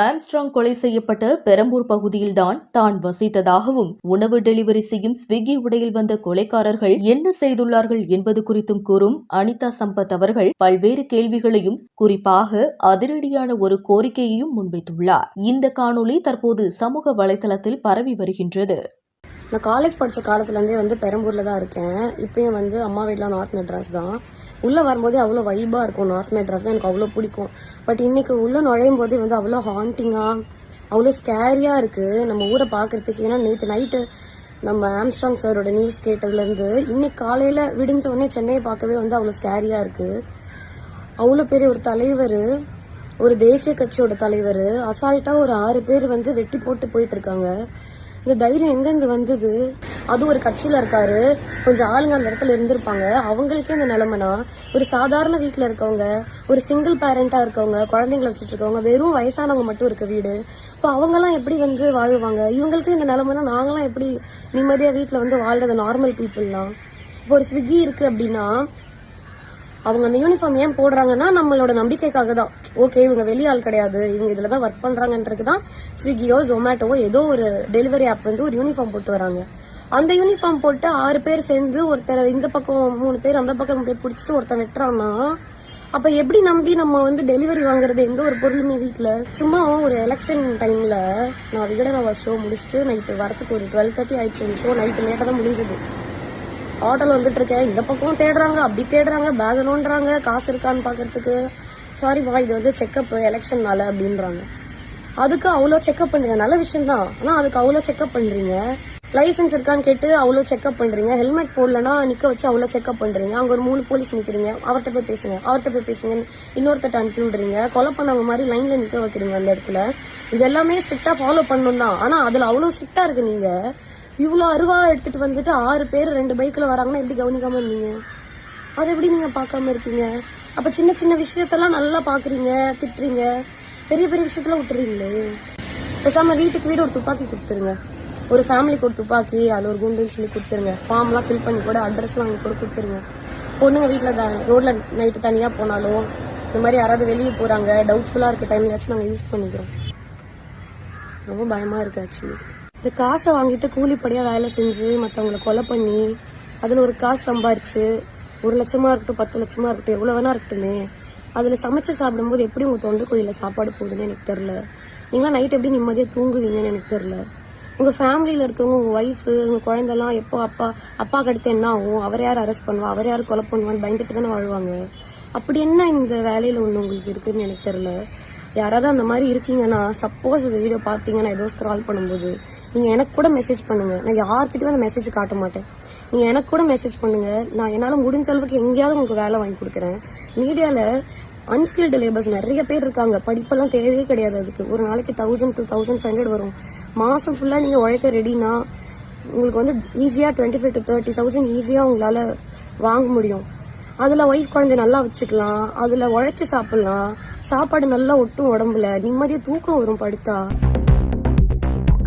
Armstrong கொலை செய்யப்பட்ட பெரம்பூர் பகுதியில்தான் தான் வசித்ததாகவும் உணவு டெலிவரி செய்யும் ஸ்விக்கி உடையில் வந்த கொலைக்காரர்கள் என்ன செய்துள்ளார்கள் என்பது குறித்தும் கூறும் அனிதா சம்பத் அவர்கள் பல்வேறு கேள்விகளையும் குறிப்பாக அதிரடியான ஒரு கோரிக்கையையும் முன்வைத்துள்ளார். இந்த காணொலி தற்போது சமூக வலைதளத்தில் பரவி வருகின்றது. நான் காலேஜ் படிச்ச காலத்துல இருந்தே பெரம்பூர்ல தான் இருக்கேன். இப்பயும் அம்மா வீட்ல நார்த் மெட்ராஸ் தான். உள்ள வரும்போதே அவ்வளோ வைபா இருக்கும். நார்த் மெட்ராஸ் தான் எனக்கு அவ்வளோ பிடிக்கும். பட் இன்னைக்கு உள்ள நுழையும் போதே அவ்வளோ ஹாண்டிங்கா, அவ்வளோ ஸ்கேரியா இருக்கு நம்ம ஊரை பாக்குறதுக்கு. ஏன்னா நேற்று நைட்டு நம்ம ஆம்ஸ்ட்ராங் சாரோட நியூஸ் கேட்டதுல இருந்து இன்னைக்கு காலையில விடிஞ்ச உடனே சென்னையை பார்க்கவே அவ்வளோ ஸ்கேரியா இருக்கு. அவ்வளோ பெரிய ஒரு தலைவர், ஒரு தேசிய கட்சியோட தலைவர் அசால்ட்டா ஒரு 6 பேர் வெட்டி போட்டு போயிட்டு இருக்காங்க. இந்த தைரியம் எங்க வந்தது? அது ஒரு கட்சியில இருக்காரு, கொஞ்சம் ஆளுங்க அந்த இடத்துல இருந்திருப்பாங்க. அவங்களுக்கே இந்த நிலைமைனா, ஒரு சாதாரண வீட்டுல இருக்கவங்க, ஒரு சிங்கிள் பேரண்டா இருக்கவங்க, குழந்தைங்களை வச்சுட்டு இருக்கவங்க, வெறும் வயசானவங்க மட்டும் இருக்க வீடு. இப்போ அவங்க எல்லாம் எப்படி வாழ்வாங்க? இவங்களுக்கு இந்த நிலைமைனா நாங்களாம் எப்படி நிம்மதியா வீட்டுல வாழ்றது? நார்மல் பீப்புள்லாம் இப்போ ஒரு ஸ்விக்கி இருக்கு அப்படின்னா அவங்க அந்த யூனிஃபார்ம் ஏன் போடுறாங்கன்னா நம்மளோட நம்பிக்கைக்காக தான். ஓகே, இவங்க வெளியாள் கிடையாது, இவங்க இதுலதான் ஒர்க் பண்றாங்கன்றதுதான் ஸ்விக்கியோ ஜொமேட்டோவோ ஏதோ ஒரு டெலிவரி ஆப் ஒரு யூனிஃபார்ம் போட்டு வராங்க. அந்த யூனிஃபார்ம் போட்டு 6 பேர் சேர்ந்து ஒருத்தர் இந்த பக்கம் 3 பேர் அந்த பக்கம் 3 பேர் பிடிச்சிட்டு ஒருத்தர் வெட்டுறான்னா அப்ப எப்படி நம்பி நம்ம டெலிவரி வாங்குறது? எந்த ஒரு பொருளுமே வீட்டுல சும்மா ஒரு எலெக்ஷன் டைம்ல நான் விகடன ஷோ முடிச்சுட்டு நைட்டு வரத்துக்கு ஒரு 12:30 ஆயிடுச்சு. ஷோ நைட்டு லேட்டா தான் முடிஞ்சது. ஆட்டோல இருக்கேன், இந்த பக்கம் தேடுறாங்க, அப்படி தேடுறாங்க, பேக் நோண்டுறாங்க, காசு இருக்கான்னு பாக்குறதுக்கு. சாரிப்பா, இது செக்அப் எலெக்ஷன்னால அப்படின்றாங்க. அதுக்கு அவ்வளோ செக்அப் பண்றீங்க, நல்ல விஷயம் தான். ஆனா அதுக்கு அவ்வளோ செக்அப் பண்றீங்க. லைசன்ஸ் இருக்கான்னு கேட்டு அவ்வளோ செக்அப் பண்றீங்க. ஹெல்மெட் போடலன்னா நிக்க வச்சு அவ்வளோ செக்அப் பண்றீங்க. அங்க ஒரு 3 போலீஸ் நிக்கிறீங்க, அவர்கிட்ட போய் பேசுங்க, இன்னொருத்த அனுப்பி விடுறீங்க. கொலை பண்ணவங்க மாதிரி லைன்ல நிக்க வைக்கிறீங்க அந்த இடத்துல. இது எல்லாமே ஸ்ட்ரிக்டா ஃபாலோ பண்ணணும் தான். ஆனா அதுல அவ்வளவு ஸ்ட்ரிக்டா இருக்கு. நீங்க இவ்வளவு அருவா எடுத்துட்டு 6 பேர் 2 பைக்ல வராங்கன்னா எப்படி கவனிக்காம இருந்தீங்க? அதை எப்படி நீங்க பாக்காம இருக்கீங்க? அப்ப சின்ன சின்ன விஷயத்தெல்லாம் நல்லா பாக்குறீங்க, திட்டுறீங்க, பெரிய பெரிய விஷயத்தெல்லாம் விட்டுறீங்களே. பேசாம வீட்டுக்கு வீடு ஒரு துப்பாக்கி கொடுத்துருங்க, ஒரு ஃபேமிலிக்கு ஒரு துப்பாக்கி, அதுல ஒரு குண்டுன்னு சொல்லி கொடுத்துருங்க. ஃபார்ம் எல்லாம் ஃபில் பண்ணி கூட அட்ரஸ் எல்லாம் வாங்கி கூட கொடுத்துருங்க. பொண்ணுங்க வீட்டுல ரோட்ல நைட்டு தனியா போனாலும் இந்த மாதிரி யாராவது வெளியே போறாங்க, டவுட்ஃபுல்லா இருக்க டைம்லயாச்சும் நாங்க யூஸ் பண்ணிக்கிறோம். ரொம்ப பயமா இருக்கு ஆக்சுவலி. இந்த காசை வாங்கிட்டு கூலிப்படியா வேலை செஞ்சு மத்தவங்களை கொலை பண்ணி அதுல ஒரு காசு சம்பாரிச்சு 1 லட்சமா இருக்கட்டும் 10 லட்சமா இருக்கட்டும் எவ்வளவு வேணா இருக்கட்டுமே, அதுல சமைச்சு சாப்பிடும்போது எப்படி உங்க தொண்டைக்குழியில சாப்பாடு போகுதுன்னு எனக்கு தெரியல. நீங்களா நைட் எப்படி நிம்மதியா தூங்குவீங்கன்னு எனக்கு தெரியல. உங்க ஃபேமிலியில இருக்கவங்க, உங்க ஒய்ஃப், உங்க குழந்தைலாம் எப்போ அப்பாக்கு அடுத்து என்ன ஆகும், அவர் யார் அரெஸ்ட் பண்ணுவா, அவர் யாரு கொலை பண்ணுவான்னு பயந்துட்டு தானே வாழ்வாங்க. அப்படி என்ன இந்த வேலையில ஒண்ணு உங்களுக்கு இருக்குன்னு எனக்கு தெரியல. யாராவது அந்த மாதிரி இருக்கீங்கன்னா சப்போஸ் இந்த வீடியோ பாத்தீங்கன்னா ஏதோ ஸ்க்ரால் பண்ணும்போது நீங்க எனக்கு கூட மெசேஜ் பண்ணுங்க. நான் யார்கிட்டயும் அந்த மெசேஜ் காட்ட மாட்டேன். நீங்க எனக்கு கூட மெசேஜ் பண்ணுங்க. நான் என்னால முடிஞ்ச அளவுக்கு எங்கேயாவது உங்களுக்கு வேலை வாங்கி கொடுக்குறேன். மீடியால அன்ஸ்கில்டு லேபர்ஸ் நிறைய பேர் இருக்காங்க. படிப்பெல்லாம் தேவையே கிடையாது. அதுக்கு ஒரு நாளைக்கு 1000 to 1500 வரும். மாசம் ஃபுல்லா நீங்க உழைக்க ரெடினா உங்களுக்கு ஈஸியா 25 to 30,000 ஈஸியா உங்களால வாங்க முடியும். அதுல ஒய்ஃப் குழந்தை நல்லா வச்சுக்கலாம், அதுல உழைச்சு சாப்பிடலாம், சாப்பாடு நல்லா ஒட்டும் உடம்புல, நிம்மதியா தூக்கம் வரும் படுத்தா.